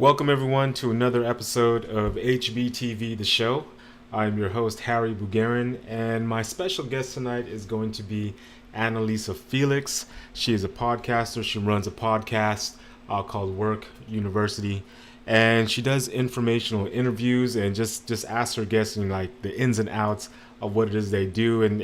Welcome everyone to another episode of Hbtv the show. I'm your host Harry Bugarin, and my special guest tonight is going to be Analisa Felix. She is a podcaster. She runs a podcast called Work University, and she does informational interviews and just asks her guests like the ins and outs of what it is they do, and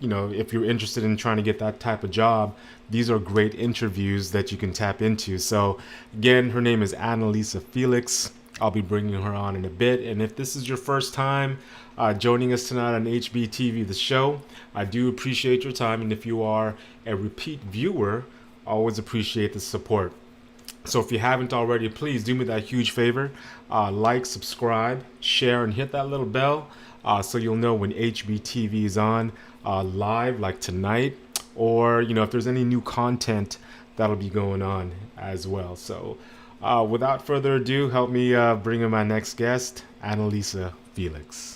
if you're interested in trying to get that type of job, these are great interviews that you can tap into. So again, her name is Analisa Felix. I'll be bringing her on in a bit, and if this is your first time joining us tonight on HBTV the show, I do appreciate your time, and if you are a repeat viewer, I always appreciate the support. So if you haven't already, please do me that huge favor. Like, subscribe, share, and hit that little bell so you'll know when HBTV is on live, like tonight, or if there's any new content that'll be going on as well. So without further ado, help me bring in my next guest, Analisa Felix.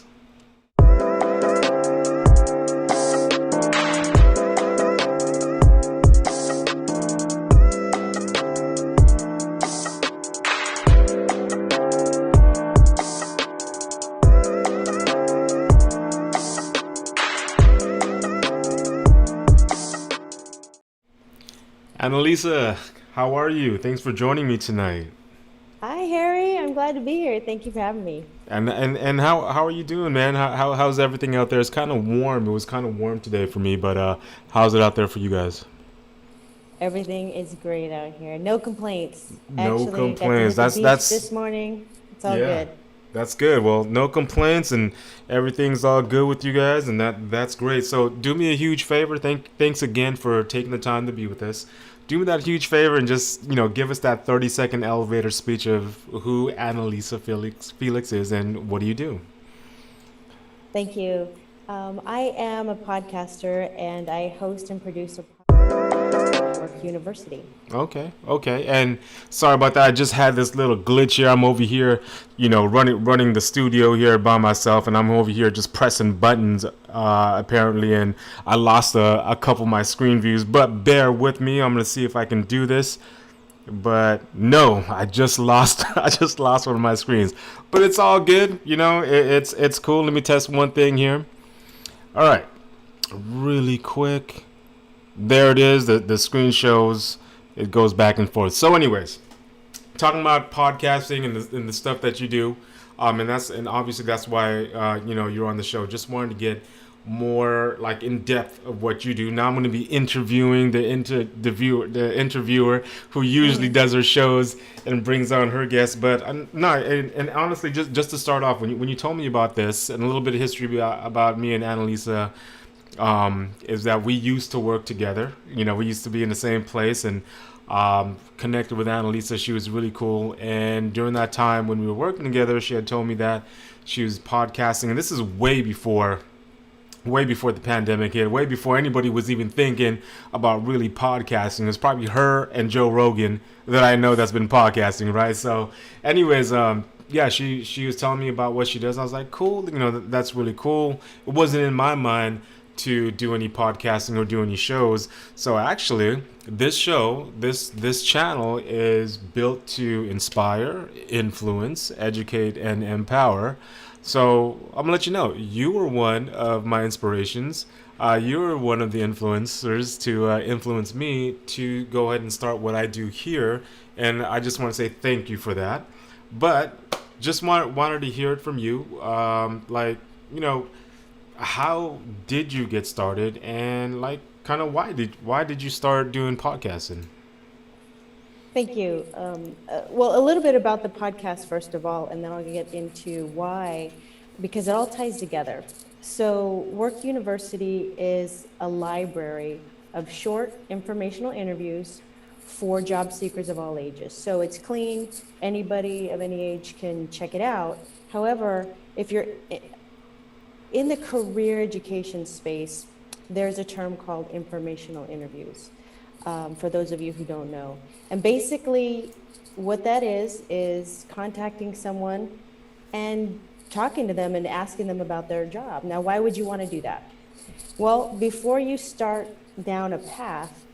Analisa, how are you? Thanks for joining me tonight. Hi, Harry. I'm glad to be here. Thank you for having me. And how are you doing, man? How's everything out there? It's kind of warm. It was kind of warm today for me, but how's it out there for you guys? Everything is great out here. No complaints. No Actually, got to complaints. hit the beach That's this morning. It's all yeah. good. That's good. Well, no complaints, and everything's all good with you guys, and that's great. So do me a huge favor. Thanks again for taking the time to be with us. Do me that huge favor and just give us that 30-second elevator speech of who Analisa Felix is and what do you do. Thank you. I am a podcaster and I host and produce a podcast at Work University. Okay. And sorry about that. I just had this little glitch here. I'm over here, running the studio here by myself, and I'm over here just pressing buttons, apparently, and I lost a couple of my screen views. But bear with me. I'm gonna see if I can do this. But no, I just lost. I just lost one of my screens. But it's all good. It's cool. Let me test one thing here. All right, really quick. There it is. The screen shows. It goes back and forth. So, anyways, talking about podcasting and the stuff that you do, and obviously that's why you're on the show. Just wanted to get more like in depth of what you do. Now I'm going to be interviewing the interviewer who usually does her shows and brings on her guests. But no, and honestly, just to start off, when you told me about this and a little bit of history about me and Analisa. Is that we used to work together. We used to be in the same place and connected with Analisa. She was really cool. And during that time when we were working together, she had told me that she was podcasting. And this is way before the pandemic hit, way before anybody was even thinking about really podcasting. It's probably her and Joe Rogan that I know that's been podcasting, right? So anyways, yeah, she was telling me about what she does. I was like, cool, that's really cool. It wasn't in my mind to do any podcasting or do any shows. So actually, this channel is built to inspire, influence, educate, and empower. So I'm gonna let you know, you were one of my inspirations. You were one of the influencers to influence me to go ahead and start what I do here. And I just want to say thank you for that. But just wanted to hear it from you. How did you get started, and why did you start doing podcasting? Thank you. Well, a little bit about the podcast, first of all, and then I'll get into why, because it all ties together. So Work University is a library of short informational interviews for job seekers of all ages. So it's clean. Anybody of any age can check it out. However, if you're in the career education space, there's a term called informational interviews, for those of you who don't know. And basically, what that is contacting someone and talking to them and asking them about their job. Now, why would you want to do that? Well, before you start down a path,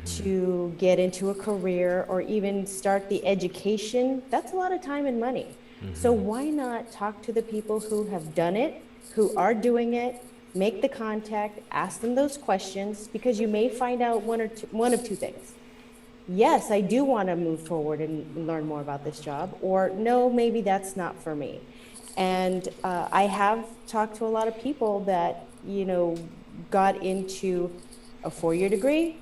to get into a career or even start the education, that's a lot of time and money. So why not talk to the people who have done it, who are doing it, make the contact, ask them those questions, because you may find out one of two things. Yes, I do want to move forward and learn more about this job, or no, maybe that's not for me. And I have talked to a lot of people that, got into a 4-year degree,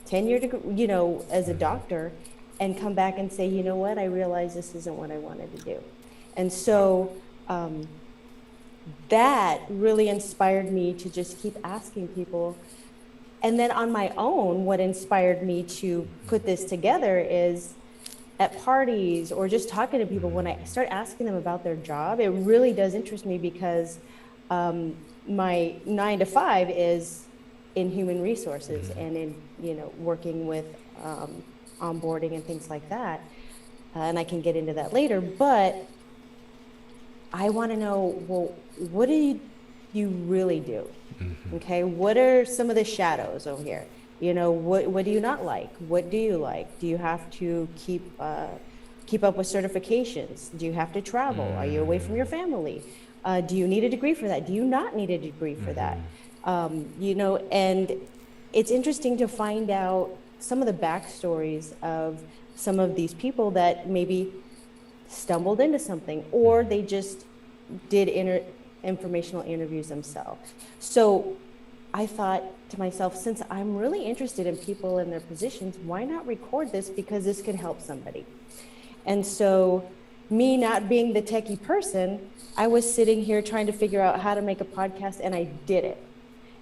10-year degree, as a doctor, and come back and say, you know what, I realize this isn't what I wanted to do. And so that really inspired me to just keep asking people. And then on my own, what inspired me to put this together is at parties or just talking to people, when I start asking them about their job, it really does interest me, because my 9 to 5 is in human resources and in, working with onboarding and things like that. And I can get into that later, but I want to know, well, what do you really do? Okay, what are some of the shadows over here? What do you not like? What do you like? Do you have to keep up with certifications? Do you have to travel? Are you away from your family? Do you need a degree for that? Do you not need a degree for that? And it's interesting to find out some of the backstories of some of these people that maybe stumbled into something, or they just did informational interviews themselves. So I thought to myself, since I'm really interested in people and their positions, why not record this, because this could help somebody. And so, me not being the techie person, I was sitting here trying to figure out how to make a podcast, and I did it.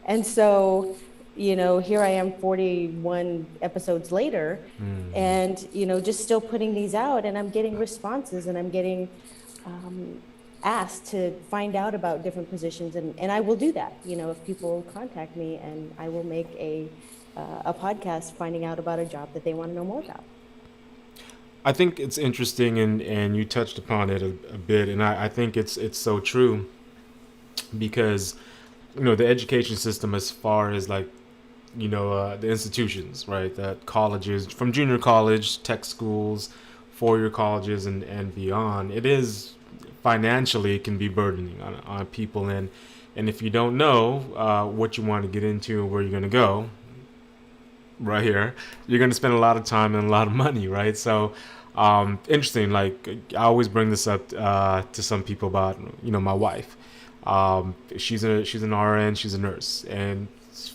And so, here I am 41 episodes later, and, just still putting these out, and I'm getting responses, and I'm getting asked to find out about different positions, and I will do that, if people contact me, and I will make a podcast finding out about a job that they want to know more about. I think it's interesting, and you touched upon it a bit, and I think it's so true, because the education system, as far as like the institutions, right, that colleges, from junior college, tech schools, 4-year colleges, and beyond, it is financially can be burdening on people, and if you don't know what you want to get into and where you're going to go, right here, you're going to spend a lot of time and a lot of money, right? So interesting, like I always bring this up to some people about my wife. She's an RN, she's a nurse, and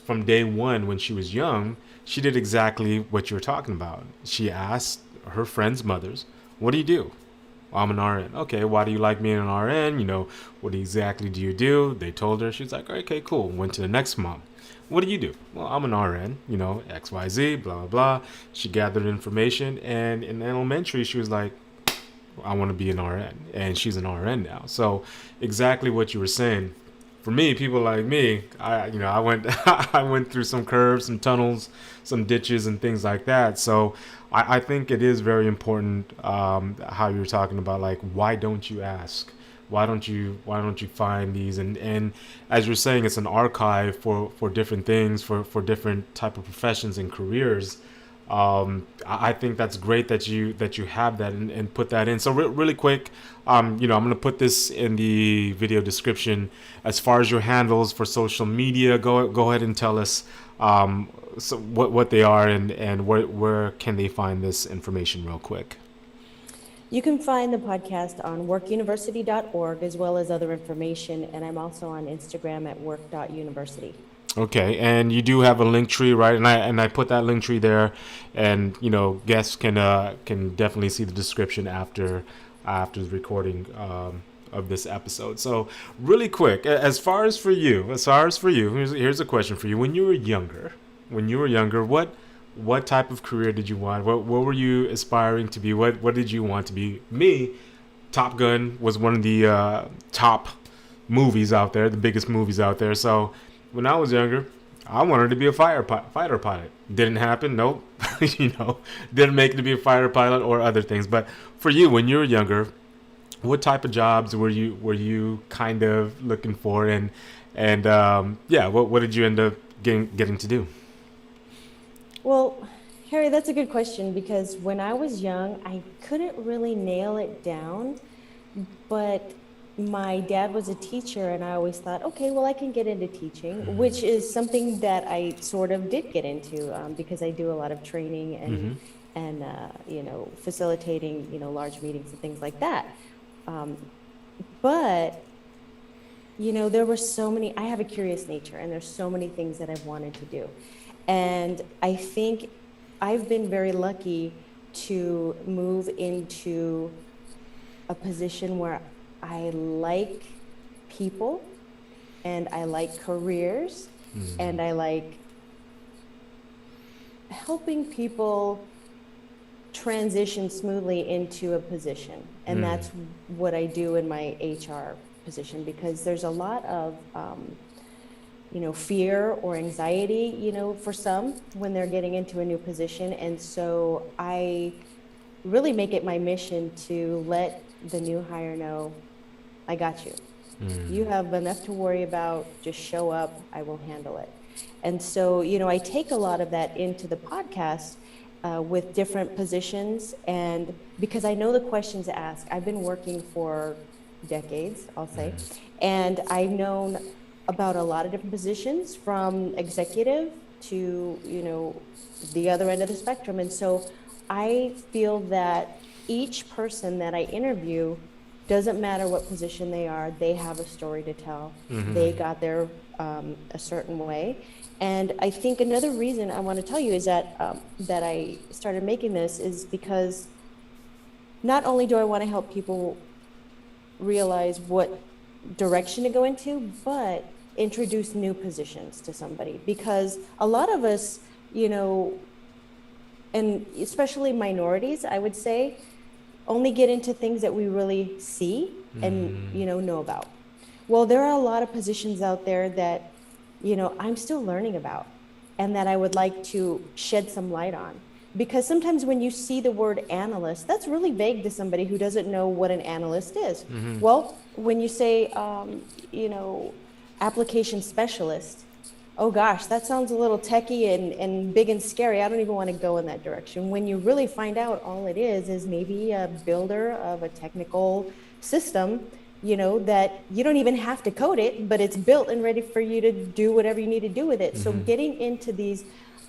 from day one when she was young, she did exactly what you were talking about. She asked her friends' mothers, "What do you do?" "I'm an RN." "Okay, why do you like being an RN? What exactly do you do?" They told her. She's like, "Okay, cool." Went to the next mom. "What do you do?" "Well, I'm an RN, XYZ, blah, blah, blah." She gathered information, and in elementary, she was like, "I want to be an RN," and she's an RN now. So exactly what you were saying. For me, people like me, I went I went through some curves, some tunnels, some ditches, and things like that. So I think it is very important how you're talking about, like, why don't you ask? Why don't you find these? And as you're saying, it's an archive for different things, for different type of professions and careers. I think that's great that you have that and put that in. So really quick, I'm going to put this in the video description. As far as your handles for social media, go ahead and tell us so what they are, and where can they find this information real quick. You can find the podcast on workuniversity.org, as well as other information, and I'm also on Instagram at work.university. Okay, and you do have a link tree, right? And I put that link tree there, and guests can definitely see the description after the recording of this episode. So really quick, as far as for you, here's a question for you. When you were younger, what type of career did you want? What were you aspiring to be? What did you want to be? Me, Top Gun was one of the top movies out there, the biggest movies out there. So when I was younger, I wanted to be a fighter pilot. Didn't happen. Nope. Didn't make it to be a fighter pilot or other things. But for you, when you were younger, what type of jobs were you kind of looking for? And what did you end up getting to do? Well, Harry, that's a good question because when I was young, I couldn't really nail it down, but my dad was a teacher and I always thought, okay, well, I can get into teaching, which is something that I sort of did get into because I do a lot of training and facilitating, large meetings and things like that. Um, but there were so many, I have a curious nature and there's so many things that I've wanted to do. And I think I've been very lucky to move into a position where I like people and I like careers and I like helping people transition smoothly into a position. And that's what I do in my HR position because there's a lot of fear or anxiety, for some when they're getting into a new position. And so I really make it my mission to let the new hire know, I got you. You have enough to worry about. Just show up. I will handle it. And so, I take a lot of that into the podcast with different positions. And because I know the questions to ask, I've been working for decades, I'll say, and I've known about a lot of different positions from executive to, the other end of the spectrum. And so I feel that each person that I interview, doesn't matter what position they are, they have a story to tell. They got there a certain way. And I think another reason I want to tell you is that that I started making this is because not only do I want to help people realize what direction to go into, but introduce new positions to somebody. Because a lot of us, and especially minorities, I would say, only get into things that we really see and know about. Well, there are a lot of positions out there that I'm still learning about and that I would like to shed some light on. Because sometimes when you see the word analyst, that's really vague to somebody who doesn't know what an analyst is. Well, when you say application specialist, oh gosh, that sounds a little techie and big and scary. I don't even want to go in that direction. When you really find out all it is maybe a builder of a technical system, that you don't even have to code it, but it's built and ready for you to do whatever you need to do with it. So getting into these,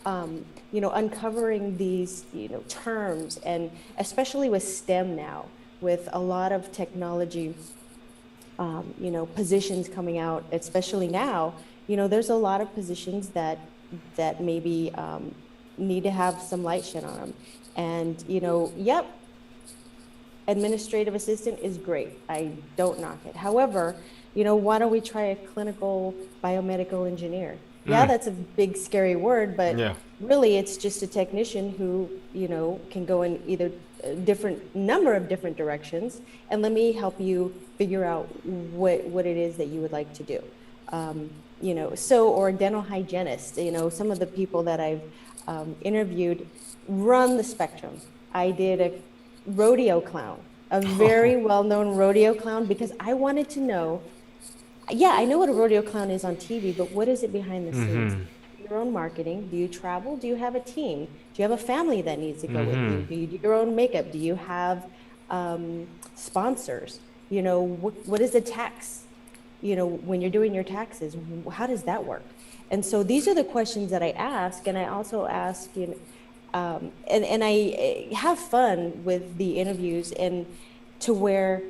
uncovering these, terms, and especially with STEM now, with a lot of technology, positions coming out, especially now, there's a lot of positions that maybe need to have some light shed on them. And, yep, administrative assistant is great. I don't knock it. However, why don't we try a clinical biomedical engineer? Yeah, that's a big, scary word, but really it's just a technician who, can go in either a different number of different directions. And let me help you figure out what it is that you would like to do. Or a dental hygienist, some of the people that I've interviewed run the spectrum. I did a rodeo clown, a very well-known rodeo clown, because I wanted to know, I know what a rodeo clown is on TV, but what is it behind the scenes? Your own marketing? Do you travel? Do you have a team? Do you have a family that needs to go with you? Do you do your own makeup? Do you have sponsors? What is the tax? When you're doing your taxes, how does that work? And so these are the questions that I ask, and I also ask, and I have fun with the interviews, and to where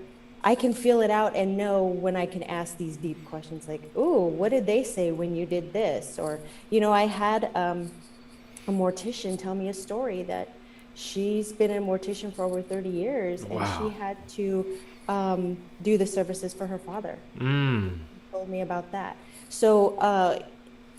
I can feel it out and know when I can ask these deep questions like, ooh, what did they say when you did this? Or, I had a mortician tell me a story that she's been a mortician for over 30 years, and she had to do the services for her father. Told me about that. So,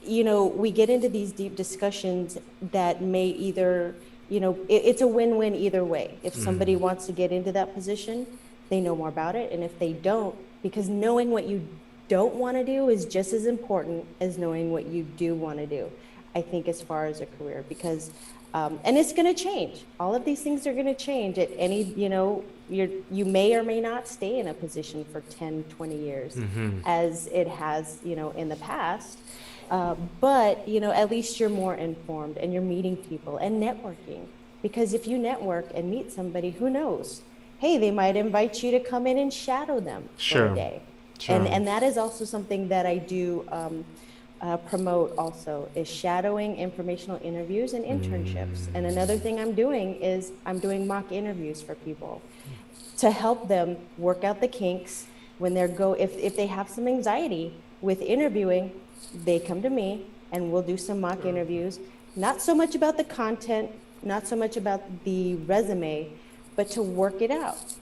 we get into these deep discussions that may either, it's a win-win either way. If somebody wants to get into that position, they know more about it. And if they don't, because knowing what you don't want to do is just as important as knowing what you do want to do, I think, as far as a career. Because And it's going to change. All of these things are going to change at any, you may or may not stay in a position for 10, 20 years as it has, in the past. But, at least you're more informed and you're meeting people and networking. Because if you network and meet somebody, who knows? Hey, they might invite you to come in and shadow them for a Sure. day. Sure. And that is also something that I do promote also, is shadowing, informational interviews, and internships. And another thing I'm doing is I'm doing mock interviews for people to help them work out the kinks when if they have some anxiety with interviewing, they come to me and we'll do some mock interviews. Not so much about the content, not so much about the resume, but to work it out.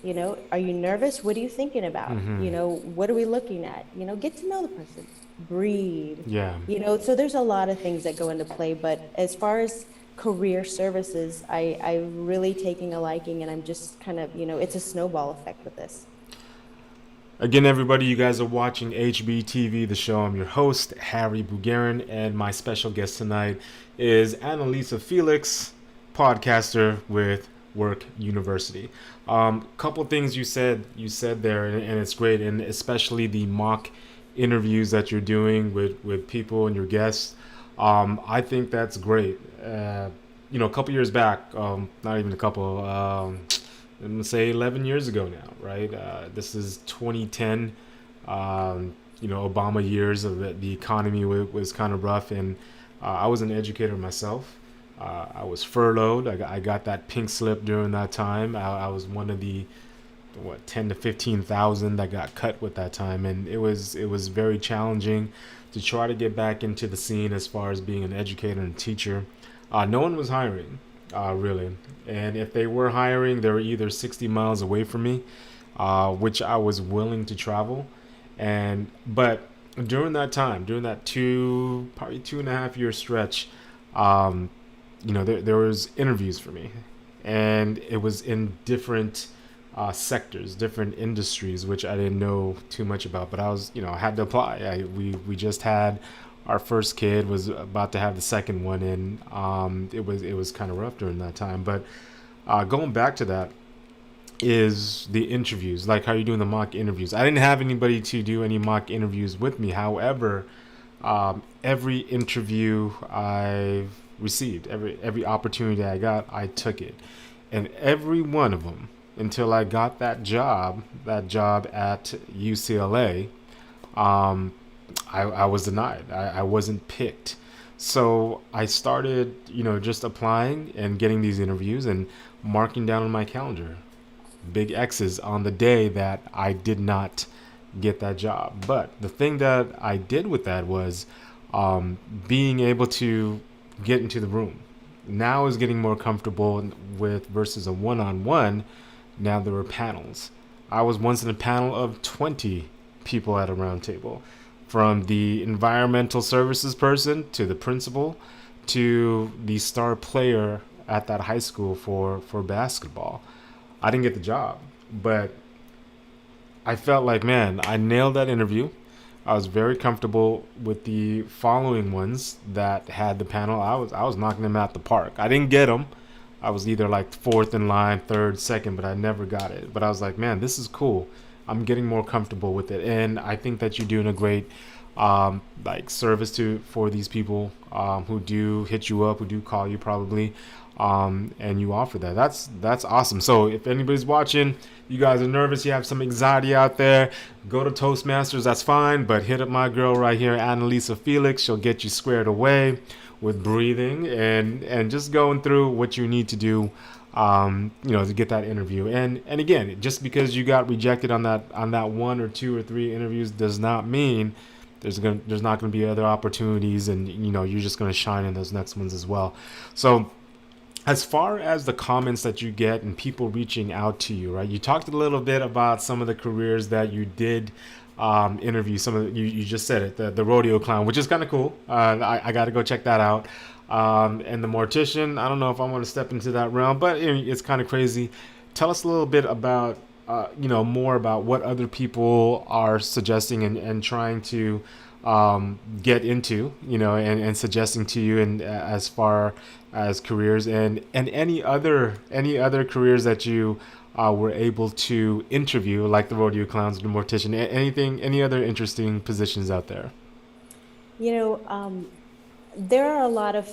Are you nervous? What are you thinking about? What are we looking at? Get to know the person, breathe. Yeah. So there's a lot of things that go into play, but as far as career services, I'm really taking a liking, and I'm just kind of, it's a snowball effect with this. Again, everybody, you guys are watching Hbtv, the show. I'm your host, Harry Bugarin, and my special guest tonight is Analisa Felix, podcaster with Work University. Couple things you said there, and it's great, and especially the mock interviews that you're doing with people and your guests. I think that's great. A couple years back, not even a couple, I'm gonna say 11 years ago now, right? This is 2010. Obama years of the economy was kind of rough, and I was an educator myself. I was furloughed. I got that pink slip during that time. I was one of the 10 to 15,000 that got cut with that time, and it was very challenging to try to get back into the scene as far as being an educator and teacher. No one was hiring, really, and if they were hiring, they were either 60 miles away from me, which I was willing to travel, but during that time, during that probably 2.5 year stretch, there was interviews for me, and it was in different sectors, different industries, which I didn't know too much about, but I had to apply. We just had our first kid, was about to have the second one, and it was kind of rough during that time. But going back to that is the interviews, like how you're doing the mock interviews. I didn't have anybody to do any mock interviews with me. However, every interview I've received, every opportunity I got, I took it, and every one of them, until I got that job at UCLA, I was denied. I wasn't picked. So I started, just applying and getting these interviews and marking down on my calendar big X's on the day that I did not get that job. But the thing that I did with that was being able to get into the room. Now is getting more comfortable with versus a one-on-one. Now there were panels. I was once in a panel of 20 people at a round table, from the environmental services person to the principal to the star player at that high school for basketball. I didn't get the job, but I felt like, man, I nailed that interview. I was very comfortable with the following ones that had the panel. I was knocking them out the park. I didn't get them. I was either like fourth in line, third, second, but I never got it. But I was like, man, this is cool. I'm getting more comfortable with it, and I think that you're doing a great service for these people who do hit you up, who do call you probably, and you offer that. That's awesome. So if anybody's watching, you guys are nervous, you have some anxiety out there, go to Toastmasters. That's fine, but hit up my girl right here, Analisa Felix. She'll get you squared away with breathing and just going through what you need to do, to get that interview. And again, just because you got rejected on that one or two or three interviews does not mean there's not going to be other opportunities, and you're just going to shine in those next ones as well. So as far as the comments that you get and people reaching out to you, right? You talked a little bit about some of the careers that you did interview. Some of you just said it, the rodeo clown, which is kind of cool. I got to go check that out. And the mortician, I don't know if I want to step into that realm, but it's kind of crazy. Tell us a little bit about more about what other people are suggesting and trying to get into, and suggesting to you, and as far as careers, and any other careers that you were able to interview, like the rodeo clowns, the mortician, anything, any other interesting positions out there. You know, there are a lot of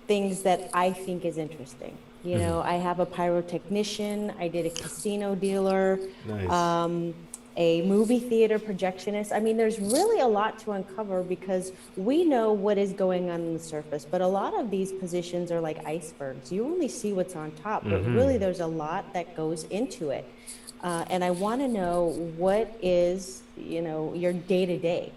things that I think is interesting. I have a pyrotechnician, I did a casino dealer, Nice. um, a movie theater projectionist. I mean, there's really a lot to uncover because we know what is going on the surface, but a lot of these positions are like icebergs. You only see what's on top, but really there's a lot that goes into it. And I want to know what is, your day to day.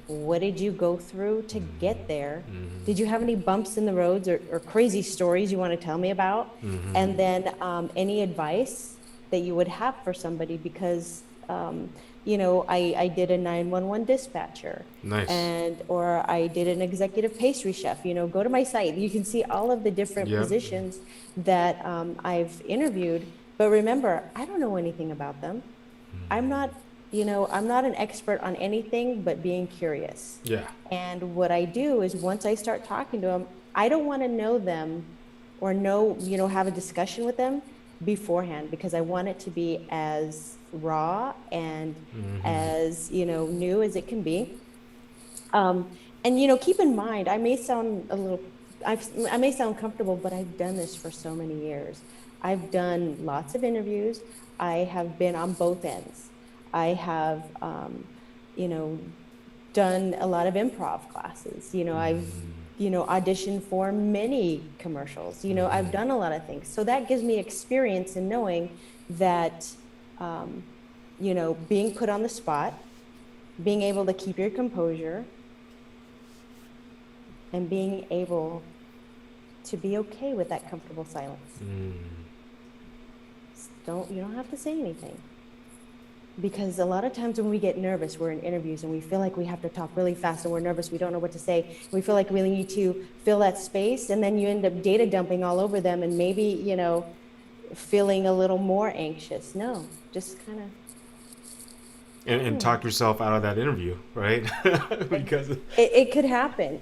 What did you go through to get there? Did you have any bumps in the roads or crazy stories you want to tell me about? And then any advice that you would have for somebody because, I did a 911 dispatcher Nice. or I did an executive pastry chef. Go to my site. You can see all of the different Yep. positions that I've interviewed. But remember, I don't know anything about them. I'm not, I'm not an expert on anything but being curious. Yeah. And what I do is once I start talking to them, I don't want to know them or have a discussion with them beforehand because I want it to be as raw and as, new as it can be. And, keep in mind, I may sound comfortable, but I've done this for so many years. I've done lots of interviews. I have been on both ends. I have, you know, done a lot of improv classes. I've, auditioned for many commercials. I've done a lot of things. So that gives me experience in knowing that, being put on the spot, being able to keep your composure, and being able to be okay with that comfortable silence. You don't have to say anything. Because a lot of times when we get nervous, we're in interviews and we feel like we have to talk really fast and we're nervous, we don't know what to say. We feel like we need to fill that space and then you end up data dumping all over them and maybe, feeling a little more anxious. No, just kind of. And talk yourself out of that interview, right? Because It could happen,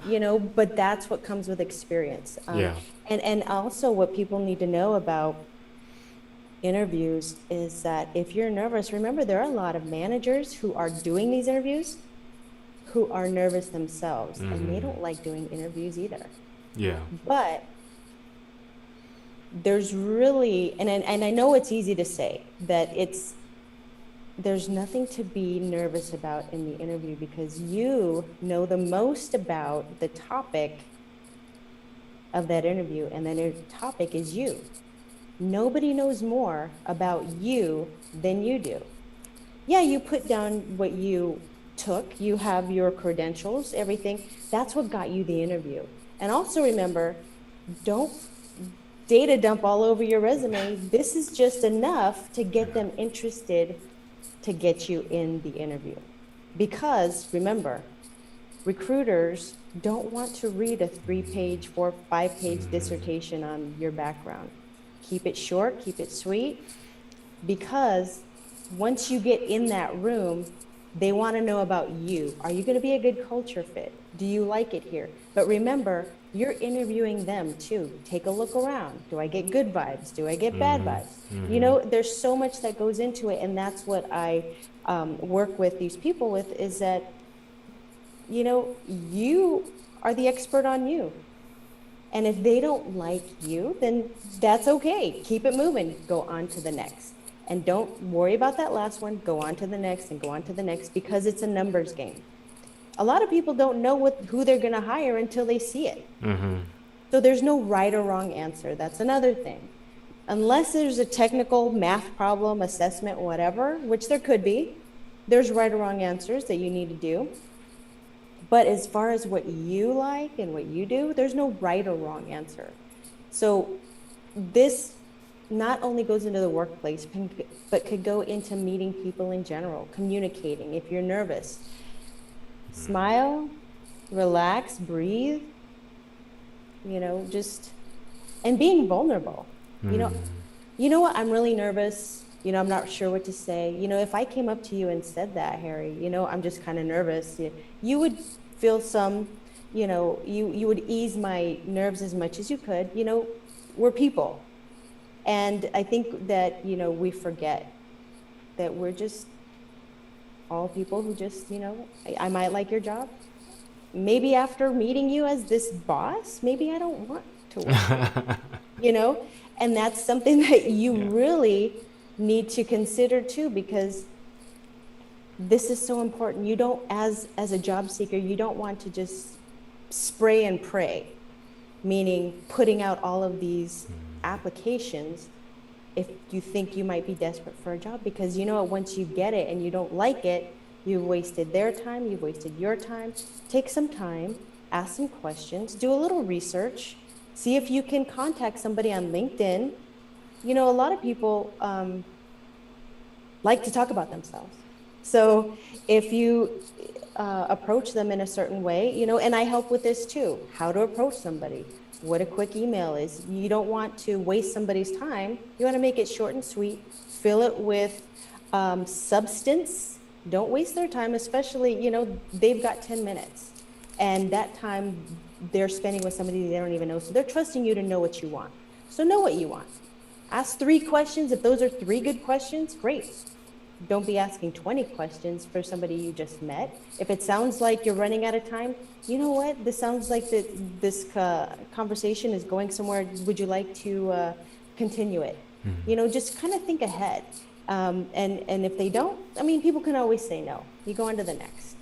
but that's what comes with experience. Yeah. And also what people need to know about interviews is that if you're nervous, remember there are a lot of managers who are doing these interviews who are nervous themselves and they don't like doing interviews either. Yeah. But there's really, and I know it's easy to say that there's nothing to be nervous about in the interview because you know the most about the topic of that interview, and then the topic is you. Nobody knows more about you than you do. Yeah, you put down what you took, you have your credentials, everything. That's what got you the interview. And also remember, don't data dump all over your resume. This is just enough to get them interested to get you in the interview. Because remember, recruiters don't want to read a 3-page, 4, 5-page dissertation on your background. Keep it short, keep it sweet, because once you get in that room, they want to know about you. Are you going to be a good culture fit? Do you like it here? But remember, you're interviewing them too. Take a look around. Do I get good vibes? Do I get bad vibes? There's so much that goes into it, and that's what I work with these people with is that, you are the expert on you. And if they don't like you, then that's okay. Keep it moving. Go on to the next. And don't worry about that last one. Go on to the next and go on to the next because it's a numbers game. A lot of people don't know who they're going to hire until they see it. So there's no right or wrong answer. That's another thing. Unless there's a technical math problem, assessment, whatever, which there could be, there's right or wrong answers that you need to do. But as far as what you like and what you do, there's no right or wrong answer. So this not only goes into the workplace, but could go into meeting people in general, communicating. If you're nervous, smile, relax, breathe, and being vulnerable. You know what? I'm really nervous. I'm not sure what to say. If I came up to you and said that, Harry, I'm just kind of nervous, you would feel you would ease my nerves as much as you could. We're people. And I think that, we forget that we're just all people who just, I might like your job. Maybe after meeting you as this boss, maybe I don't want to work here, you know? And that's something that you Yeah. really need to consider too, because this is so important. You don't, as a job seeker, you don't want to just spray and pray, meaning putting out all of these applications if you think you might be desperate for a job, because once you get it and you don't like it, you've wasted their time, you've wasted your time. Take some time, ask some questions, do a little research, see if you can contact somebody on LinkedIn. A lot of people like to talk about themselves. So if you approach them in a certain way, and I help with this too, how to approach somebody, what a quick email is. You don't want to waste somebody's time. You want to make it short and sweet, fill it with substance. Don't waste their time, especially, they've got 10 minutes and that time they're spending with somebody they don't even know. So they're trusting you to know what you want. So know what you want. Ask 3 questions. If those are 3 good questions, great. Don't be asking 20 questions for somebody you just met. If it sounds like you're running out of time, you know what? This sounds like this conversation is going somewhere. Would you like to continue it? Just kind of think ahead. And if they don't, people can always say no. You go on to the next.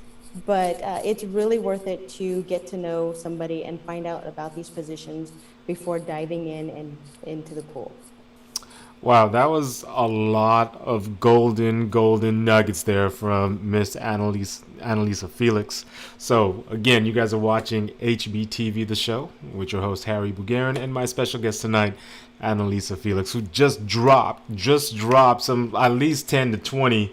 But it's really worth it to get to know somebody and find out about these positions before diving in and into the pool. Wow, that was a lot of golden nuggets there from Miss Analisa Felix. So, again, you guys are watching Hbtv, the show, with your host, Harry Bugarin, and my special guest tonight, Analisa Felix, who just dropped some at least 10 to 20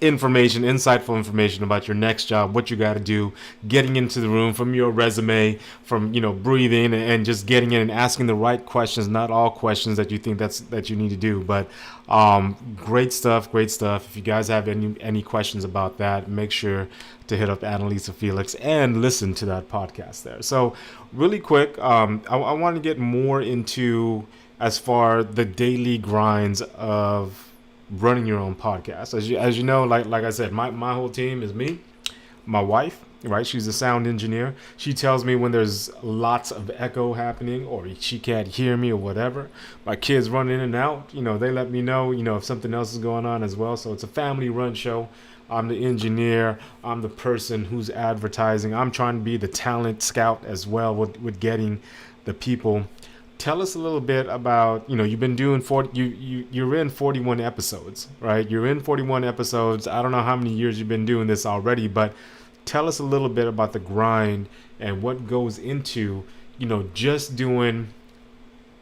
insightful information about your next job, what you got to do, getting into the room, from your resume, from breathing and just getting in and asking the right questions. Not all questions that you think that you need to do, but great stuff. If you guys have any questions about that, make sure to hit up Analisa Felix and listen to that podcast there. So really quick, I want to get more into as far the daily grinds of running your own podcast. As you know, like I said, my whole team is me, my wife, right? She's a sound engineer. She tells me when there's lots of echo happening or she can't hear me or whatever. My kids run in and out. They let me know, if something else is going on as well. So it's a family run show. I'm the engineer. I'm the person who's advertising. I'm trying to be the talent scout as well with getting the people. Tell us a little bit about, you've been doing you're in 41 episodes, right? You're in 41 episodes. I don't know how many years you've been doing this already, but tell us a little bit about the grind and what goes into, just doing,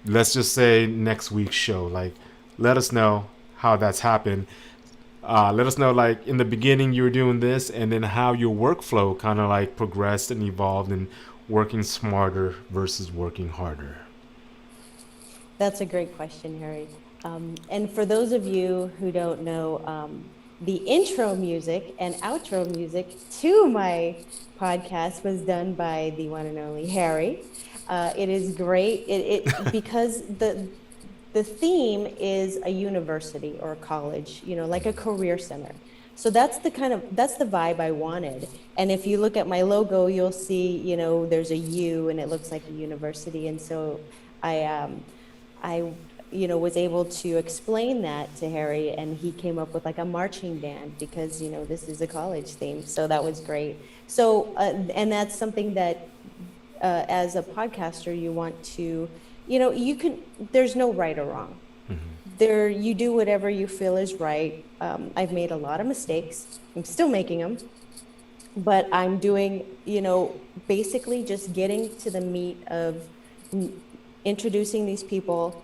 let's just say, next week's show. Like, let us know how that's happened. Let us know, like, in the beginning you were doing this and then how your workflow kind of like progressed and evolved and working smarter versus working harder. That's a great question, Harry. And for those of you who don't know, the intro music and outro music to my podcast was done by the one and only Harry. It is great. Because the theme is a university or a college, like a career center. So that's the vibe I wanted. And if you look at my logo, you'll see, there's a U and it looks like a university. And so I was able to explain that to Harry, and he came up with like a marching band because, this is a college theme. So that was great. So, and that's something that, as a podcaster, you want to, there's no right or wrong. Mm-hmm. You do whatever you feel is right. I've made a lot of mistakes. I'm still making them, but I'm doing, basically just getting to the meat of introducing these people,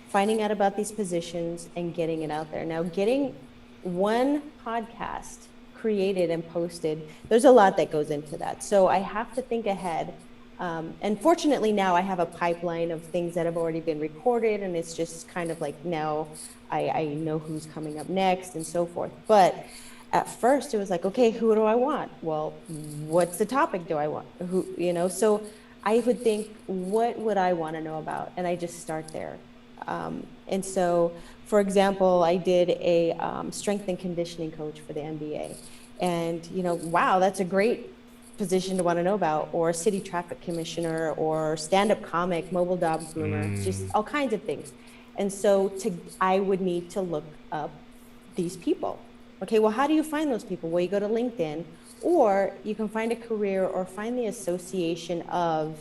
finding out about these positions, and getting it out there. Now, getting one podcast created and posted, there's a lot that goes into that. So I have to think ahead And fortunately now I have a pipeline of things that have already been recorded, and it's just kind of like now I know who's coming up next and so forth. But at first it was like, okay, who do I want? Well, what's the topic do I want? So I would think, what would I want to know about? And I just start there. And so, for example, I did a strength and conditioning coach for the NBA. And, wow, that's a great position to want to know about, or city traffic commissioner, or stand-up comic, mobile dog groomer, just all kinds of things. And so I would need to look up these people. Okay, well, how do you find those people? Well, you go to LinkedIn, or you can find a career or find the association of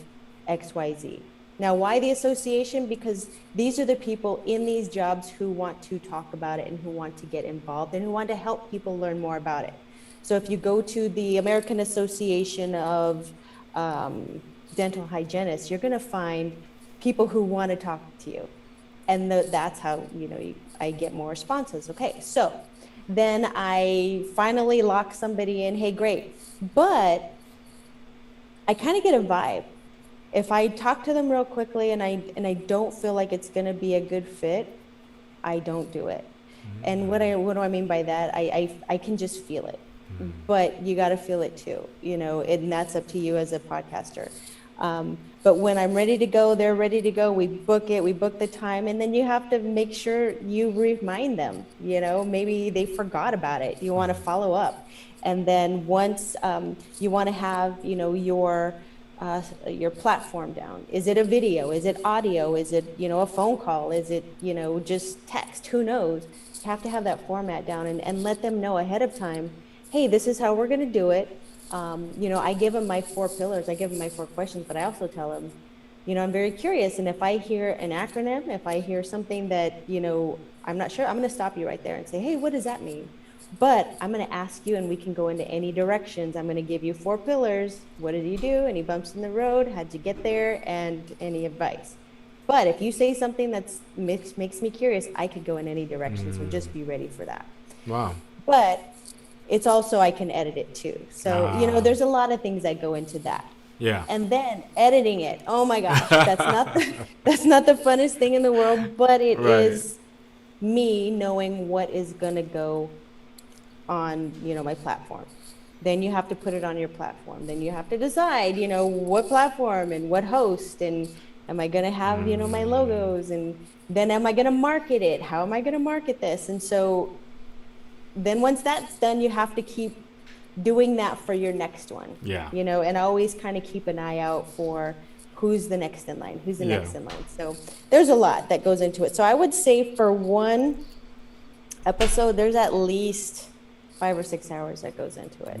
XYZ. Now, why the association? Because these are the people in these jobs who want to talk about it and who want to get involved and who want to help people learn more about it. So if you go to the American Association of Dental Hygienists, you're going to find people who want to talk to you. And that's how, I get more responses. Okay, so then I finally lock somebody in. Hey, great. But I kind of get a vibe. If I talk to them real quickly and I don't feel like it's going to be a good fit, I don't do it. And what do I mean by that? I can just feel it. But you got to feel it too, and that's up to you as a podcaster. But when I'm ready to go, they're ready to go. We book the time, and then you have to make sure you remind them, maybe they forgot about it. You want to follow up. And then once you want to have, your platform down. Is it a video? Is it audio? Is it, a phone call? Is it, just text? Who knows? You have to have that format down and let them know ahead of time, hey, this is how we're going to do it. I give them my 4 pillars. I give them my 4 questions, but I also tell them, I'm very curious. And if I hear an acronym, if I hear something that, I'm not sure, I'm going to stop you right there and say, hey, what does that mean? But I'm going to ask you, and we can go into any directions. I'm going to give you 4 pillars. What did you do? Any bumps in the road? How'd you get there? And any advice. But if you say something that makes me curious, I could go in any direction. So just be ready for that. Wow. But it's also, I can edit it too. So, there's a lot of things that go into that. Yeah. And then editing it. Oh my gosh, that's not the funnest thing in the world, but it is me knowing what is going to go on, my platform. Then you have to put it on your platform. Then you have to decide, what platform and what host, and am I going to have, my logos, and then am I going to market it? How am I going to market this? And so then once that's done, you have to keep doing that for your next one. Yeah. And always kind of keep an eye out for who's the next in line, next in line. So there's a lot that goes into it. So I would say for one episode, there's at least 5 or 6 hours that goes into it.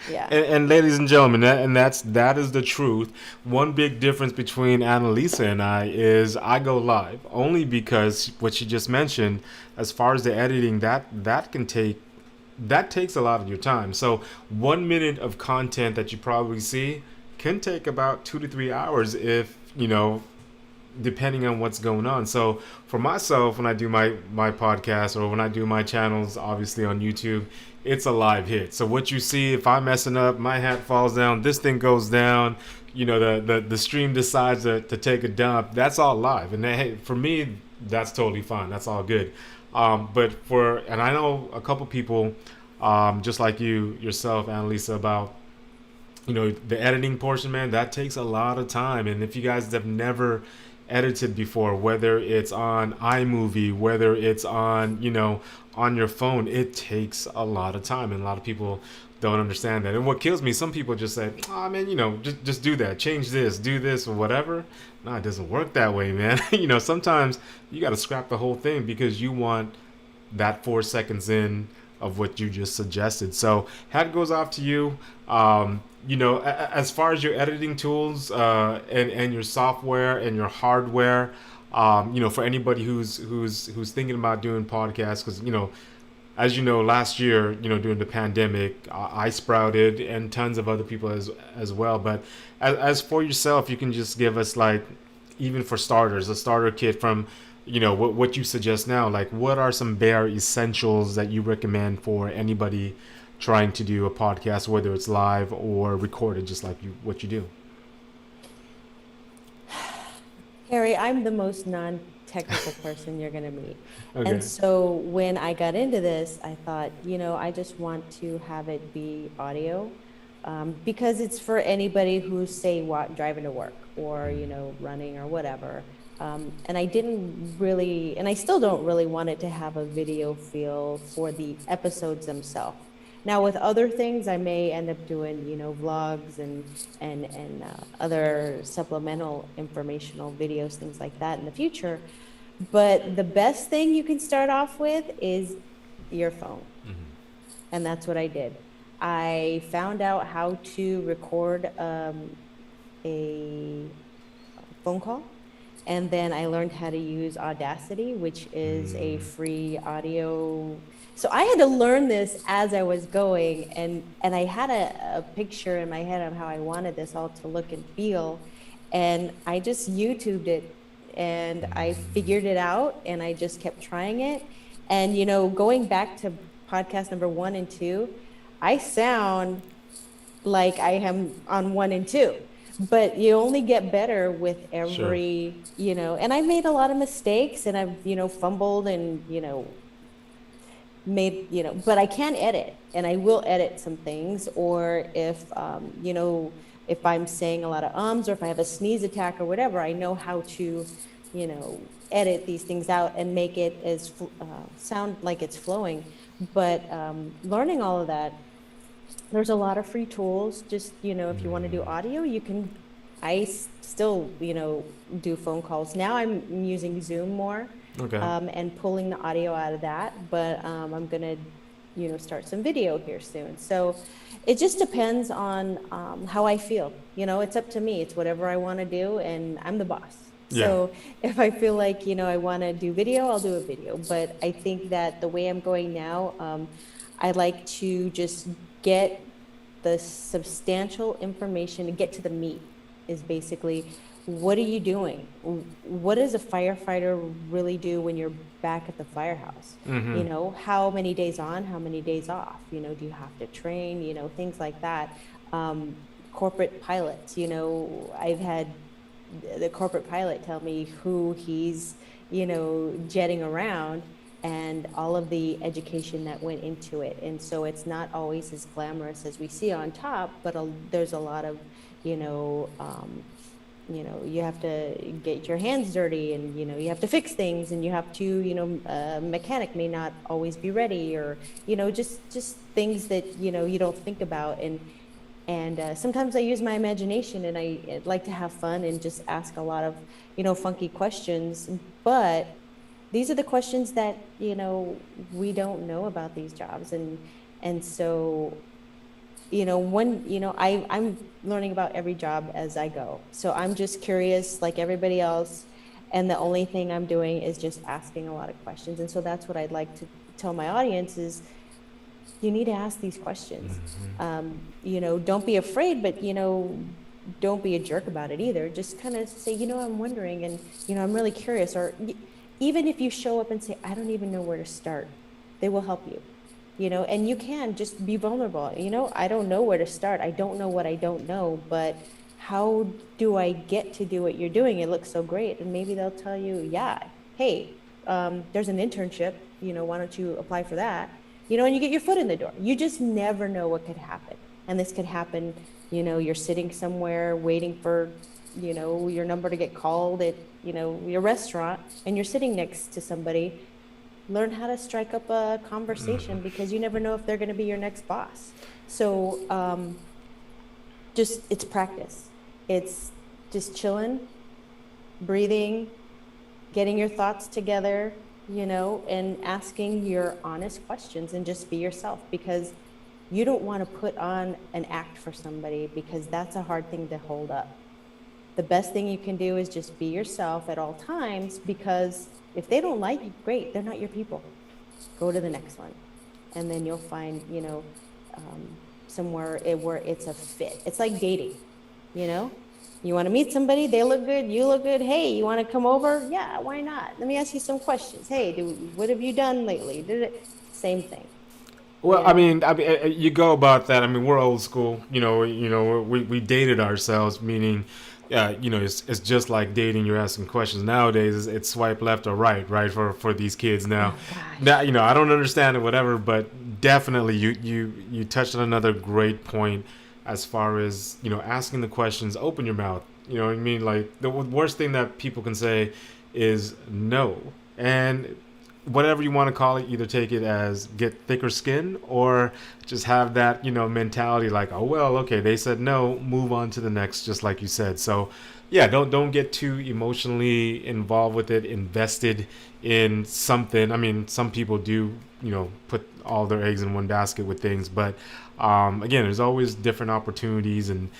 Yeah. And ladies and gentlemen, that is the truth. One big difference between Analisa and I is I go live only because what she just mentioned, as far as the editing, that takes a lot of your time. So 1 minute of content that you probably see can take about 2 to 3 hours if, depending on what's going on. So for myself, when I do my podcast or when I do my channels, obviously on YouTube, it's a live hit. So what you see, if I'm messing up, my hat falls down, this thing goes down, the stream decides to take a dump, that's all live. And hey, for me, that's totally fine. That's all good. And I know a couple people, just like yourself, Analisa, about, the editing portion, man, that takes a lot of time. And if you guys have never edited before, whether it's on iMovie, whether it's on, on your phone, it takes a lot of time. And a lot of people don't understand that. And what kills me, some people just say, oh man, just do that, change this, do this, or whatever. No, it doesn't work that way, man. Sometimes you got to scrap the whole thing because you want that 4 seconds in of what you just suggested. So hat goes off to you. As far as your editing tools and your software and your hardware, for anybody who's thinking about doing podcasts, because as you know, last year, during the pandemic, I sprouted and tons of other people as well. But as for yourself, you can just give us, like, even for starters, a starter kit from, what you suggest now. Like, what are some bare essentials that you recommend for anybody trying to do a podcast, whether it's live or recorded, just like what you do? Harry, I'm the most non-technical person you're going to meet. Okay. And so when I got into this, I thought, I just want to have it be audio, because it's for anybody who's, say, driving to work or, running or whatever. And I didn't really, and I still don't really want it to have a video feel for the episodes themselves. Now, with other things, I may end up doing, vlogs and other supplemental informational videos, things like that in the future. But the best thing you can start off with is your phone. And that's what I did. I found out how to record a phone call. And then I learned how to use Audacity, which is a free audio. So I had to learn this as I was going, and I had a picture in my head of how I wanted this all to look and feel. And I just YouTubed it and I figured it out, and I just kept trying it. And, going back to podcast number 1 and 2, I sound like I am on 1 and 2, but you only get better with Sure. every, and I made a lot of mistakes, and I've, fumbled and, made, but I can edit, and I will edit some things. Or if, if I'm saying a lot of ums, or if I have a sneeze attack or whatever, I know how to, edit these things out and make it as sound like it's flowing. But learning all of that, there's a lot of free tools. Just, if you want to do audio, you can. Still, do phone calls. Now I'm using Zoom more, Okay. and pulling the audio out of that. But I'm gonna, start some video here soon. So it just depends on how I feel. It's up to me. It's whatever I want to do, and I'm the boss. Yeah. So if I feel like, I want to do video, I'll do a video. But I think that the way I'm going now, I like to just get the substantial information and get to the meat. Is basically, what are you doing? What does a firefighter really do when you're back at the firehouse? How many days on, how many days off? Do you have to train? Things like that. Corporate pilots, I've had the corporate pilot tell me who he's, jetting around, and all of the education that went into it. And so it's not always as glamorous as we see on top, but there's a lot of, you have to get your hands dirty, and, you have to fix things, and you have to, a mechanic may not always be ready, or, just things that, you don't think about. And sometimes I use my imagination, and I like to have fun and just ask a lot of, funky questions. But these are the questions that, we don't know about these jobs. And so, I'm learning about every job as I go. So I'm just curious like everybody else. And the only thing I'm doing is just asking a lot of questions. And so that's what I'd like to tell my audience is, you need to ask these questions. Don't be afraid, but, don't be a jerk about it either. Just kind of say, I'm wondering, and, I'm really curious. Or even if you show up and say, I don't even know where to start, they will help you, and you can just be vulnerable. I don't know where to start. I don't know what I don't know, but how do I get to do what you're doing? It looks so great. And maybe they'll tell you, yeah, hey, there's an internship, why don't you apply for that? And you get your foot in the door. You just never know what could happen. And this could happen, you're sitting somewhere waiting for, your number to get called at, your restaurant, and you're sitting next to somebody. Learn how to strike up a conversation, because you never know if they're going to be your next boss. So it's practice. It's just chilling, breathing, getting your thoughts together, and asking your honest questions, and just be yourself, because you don't want to put on an act for somebody, because that's a hard thing to hold up. The best thing you can do is just be yourself at all times, because if they don't like you, great, they're not your people. Go to the next one. And then you'll find, somewhere where it's a fit. It's like dating, You want to meet somebody, they look good, you look good. Hey, you want to come over? Yeah, why not? Let me ask you some questions. Hey, what have you done lately? Same thing. Well, I mean, you go about that. I mean, we're old school. We dated ourselves, meaning it's just like dating. You're asking questions nowadays. It's swipe left or right, right, for these kids now. Oh gosh. Now, I don't understand it, whatever, but definitely you touched on another great point as far as asking the questions. Open your mouth. You know what I mean? Like the worst thing that people can say is no, and whatever you want to call it, either take it as get thicker skin or just have that mentality like, oh well, okay, they said no, move on to the next, just like you said. So yeah, don't get too emotionally involved with it, invested in something. I mean, some people do put all their eggs in one basket with things, but again, there's always different opportunities and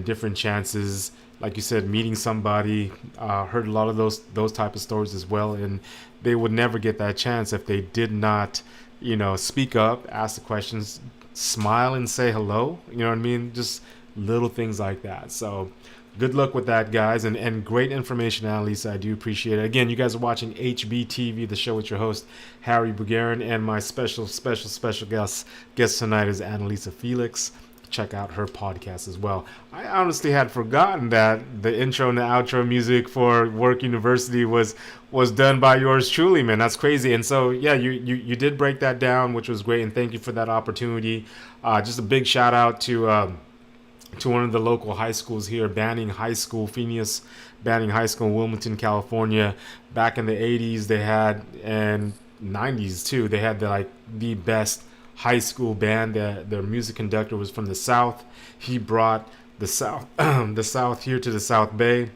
different chances. Like you said, meeting somebody. Heard a lot of those type of stories as well, and they would never get that chance if they did not, speak up, ask the questions, smile and say hello. You know what I mean? Just little things like that. So good luck with that, guys, and great information, Analisa. I do appreciate it. Again, you guys are watching HBTV, the show with your host, Harry Bugarin, and my special guest tonight is Analisa Felix. Check out her podcast as well. I honestly had forgotten that the intro and the outro music for Work University was done by yours truly, man. That's crazy. And so yeah, you did break that down, which was great, and thank you for that opportunity. Just a big shout out to one of the local high schools here, Banning High School, Phineas Banning High School in Wilmington, California. Back in the 80s, they had, and 90s too, they had the best high school band. Their music conductor was from the South. He brought the South the South here to the South Bay.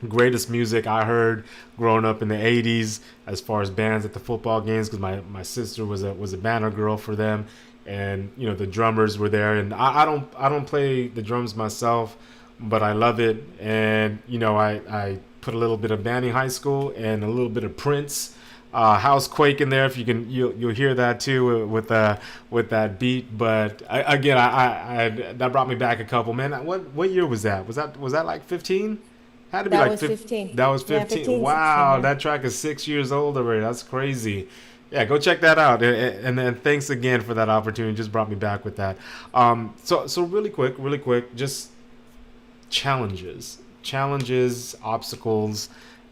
Greatest music I heard growing up in the 80s as far as bands at the football games, because my sister was a banner girl for them, and the drummers were there, and I don't play the drums myself, but I love it. And I put a little bit of Banning High School and a little bit of Prince, Housequake in there. If you can, you'll hear that too with that beat. But again, I that brought me back a couple. Man, what year was that? Was that like 15? Had to be That like was 15. 15. That was Yeah, 15. 15, 16, Wow, yeah. that track is 6 years old already. That's crazy. Yeah, go check that out. And then thanks again for that opportunity. Just brought me back with that. So really quick, just challenges, obstacles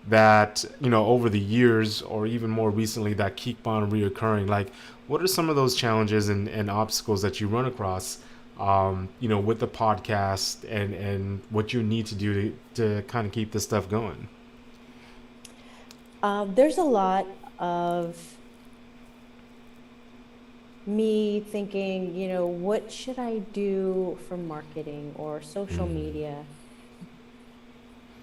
that over the years or even more recently that keep on reoccurring. Like, what are some of those challenges and obstacles that you run across with the podcast, and what you need to do to kind of keep this stuff going? There's a lot of me thinking, what should I do for marketing or social media?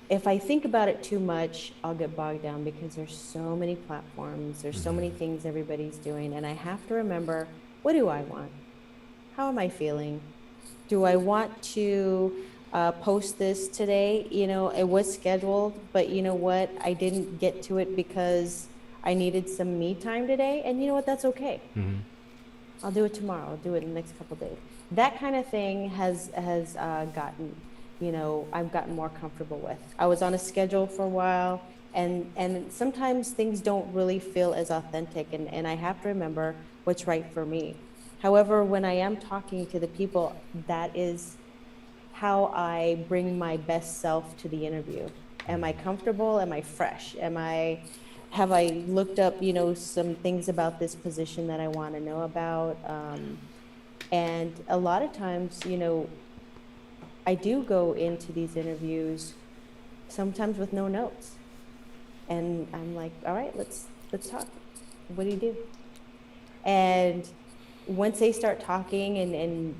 If I think about it too much, I'll get bogged down because there's so many platforms, there's so many things everybody's doing, and I have to remember, what do I want? How am I feeling? Do I want to post this today? It was scheduled, but you know what? I didn't get to it because I needed some me time today, and you know what? That's okay. I'll do it tomorrow. I'll do it in the next couple of days. That kind of thing has gotten, I've gotten more comfortable with. I was on a schedule for a while, and sometimes things don't really feel as authentic, and I have to remember what's right for me. However, when I am talking to the people, that is how I bring my best self to the interview. Am I comfortable? Am I fresh? Have I looked up, some things about this position that I want to know about? And a lot of times, I do go into these interviews sometimes with no notes. And I'm like, all right, let's talk. What do you do? And once they start talking and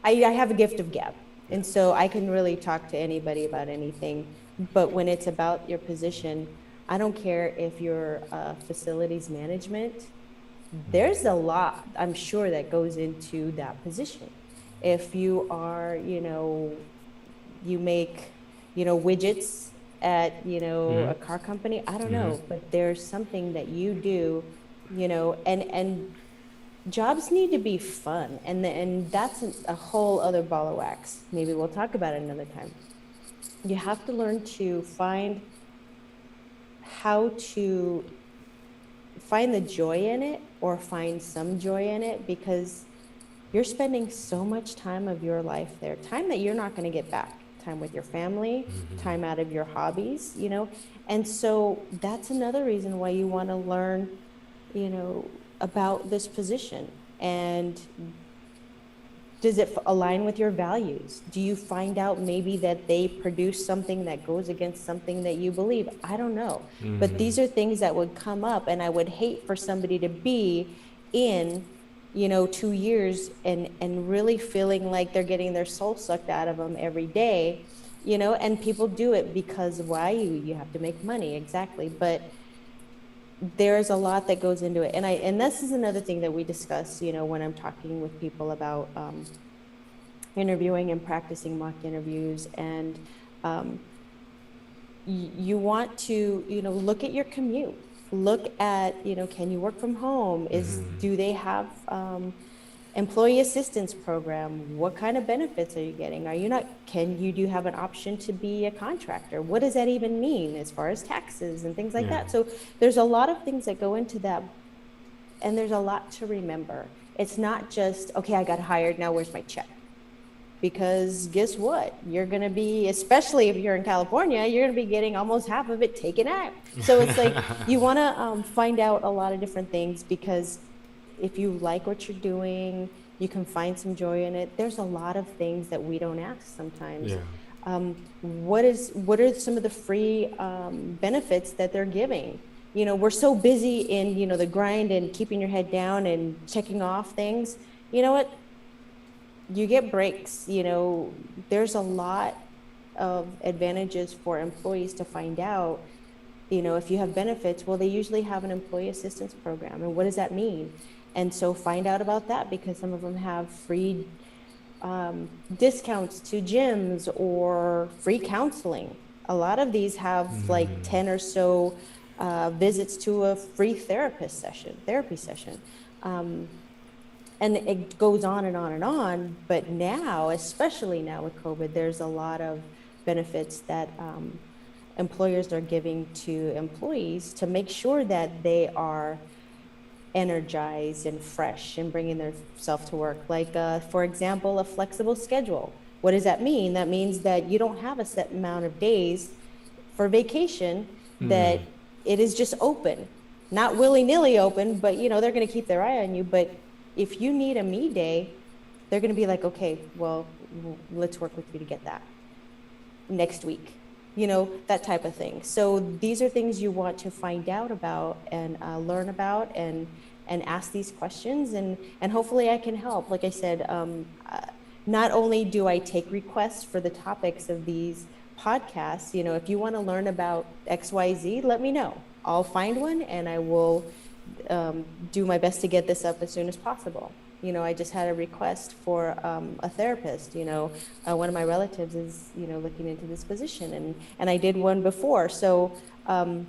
I have a gift of gab. And so I can really talk to anybody about anything. But when it's about your position, I don't care if you're facilities management. There's a lot, I'm sure, that goes into that position. If you are, you make, widgets at, a car company, I don't know, but there's something that you do, and jobs need to be fun. And that's a whole other ball of wax. Maybe we'll talk about it another time. You have to learn to find how to find the joy in it, or find some joy in it, because you're spending so much time of your life there, time that you're not going to get back, time with your family, time out of your hobbies, and so that's another reason why you want to learn, about this position. And does it align with your values? Do you find out maybe that they produce something that goes against something that you believe? I don't know. But these are things that would come up, and I would hate for somebody to be in, 2 years and really feeling like they're getting their soul sucked out of them every day, and people do it because why? You have to make money, exactly. But there's a lot that goes into it. And this is another thing that we discuss, when I'm talking with people about interviewing and practicing mock interviews. And you want to, look at your commute, look at, can you work from home? Do they have employee assistance program? What kind of benefits are you getting? Do you have an option to be a contractor? What does that even mean as far as taxes and things like that? So there's a lot of things that go into that, and there's a lot to remember. It's not just, okay, I got hired, now where's my check? Because guess what? You're going to be, especially if you're in California, you're going to be getting almost half of it taken out. So it's like, you want to find out a lot of different things, because if you like what you're doing, you can find some joy in it. There's a lot of things that we don't ask sometimes. What are some of the free benefits that they're giving? We're so busy in, the grind and keeping your head down and checking off things. You know what? You get breaks. There's a lot of advantages for employees to find out. If you have benefits, well, they usually have an employee assistance program. And what does that mean? And so find out about that, because some of them have free discounts to gyms or free counseling. A lot of these have like 10 or so visits to a free therapy session. And it goes on and on and on. But now, especially now with COVID, there's a lot of benefits that employers are giving to employees to make sure that they are energized and fresh and bringing themselves to work. Like, for example, a flexible schedule. What does that mean? That means that you don't have a set amount of days for vacation, that it is just open, not willy-nilly open, but they're going to keep their eye on you. But if you need a me day, they're going to be like, okay, well, let's work with you to get that next week, that type of thing. So these are things you want to find out about and learn about and ask these questions. And hopefully I can help. Like I said, not only do I take requests for the topics of these podcasts, if you want to learn about XYZ, let me know. I'll find one and I will do my best to get this up as soon as possible. I just had a request for a therapist. One of my relatives is, looking into this position, and I did one before. So an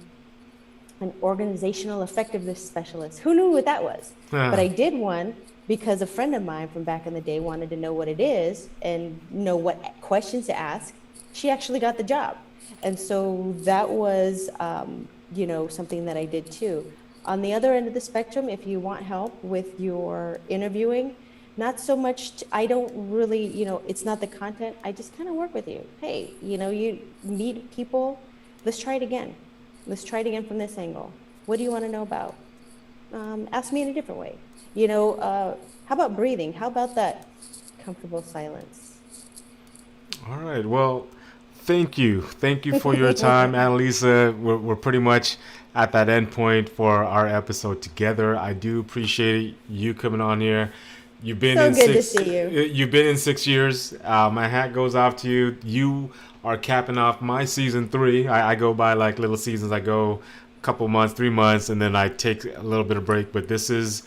organizational effectiveness specialist. Who knew what that was? But I did one because a friend of mine from back in the day wanted to know what it is and know what questions to ask. She actually got the job. And so that was, something that I did too. On the other end of the spectrum, if you want help with your interviewing, not so much, I don't really, it's not the content. I just kind of work with you. Hey, you meet people. Let's try it again. Let's try it again from this angle. What do you want to know about? Ask me in a different way. How about breathing? How about that comfortable silence? All right. Well, thank you. Thank you for your time, Analisa. We're pretty much at that end point for our episode together. I do appreciate you coming on here. You've been So in good to six. see you. You've been in 6 years. My hat goes off to you. You are capping off my season 3. I go by like little seasons. I go a couple months, 3 months, and then I take a little bit of break. But this is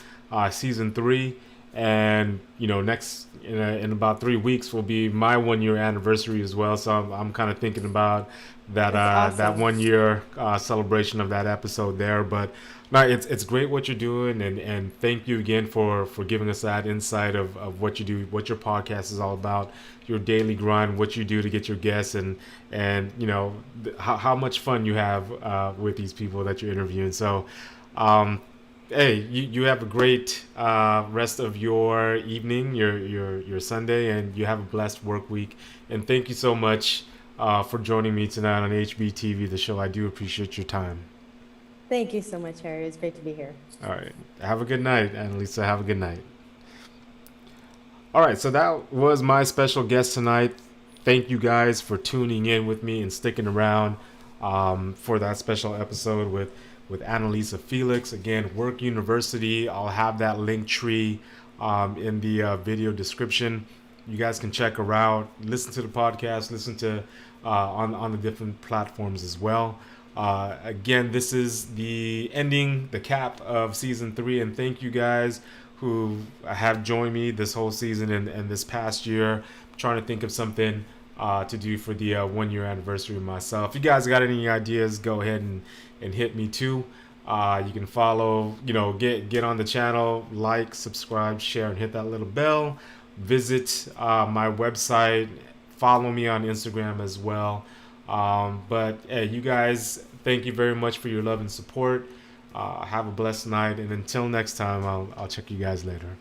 season 3, and next in about 3 weeks will be my 1 year anniversary as well. So I'm kind of thinking about that That's that awesome. 1 year celebration of that episode there. But no, it's great what you're doing, and thank you again for giving us that insight of what you do, what your podcast is all about, your daily grind, what you do to get your guests, and how much fun you have with these people that you're interviewing. So Hey, you have a great rest of your evening, your Sunday, and you have a blessed work week. And thank you so much for joining me tonight on HBTV, the show. I do appreciate your time. Thank you so much, Harry. It's great to be here. All right. Have a good night, Annalisa. Have a good night. All right. So that was my special guest tonight. Thank you guys for tuning in with me and sticking around for that special episode with Analisa Felix. Again, Work University. I'll have that link tree in the video description. You guys can check her out, listen to the podcast, listen to on the different platforms as well. Again, this is the ending, the cap of season 3, and thank you guys who have joined me this whole season and this past year. I'm trying to think of something to do for the 1 year anniversary of myself. If you guys got any ideas, go ahead and hit me too. You can follow, get on the channel, like, subscribe, share, and hit that little bell. Visit my website. Follow me on Instagram as well. But hey, you guys, thank you very much for your love and support. Have a blessed night, and until next time, I'll check you guys later.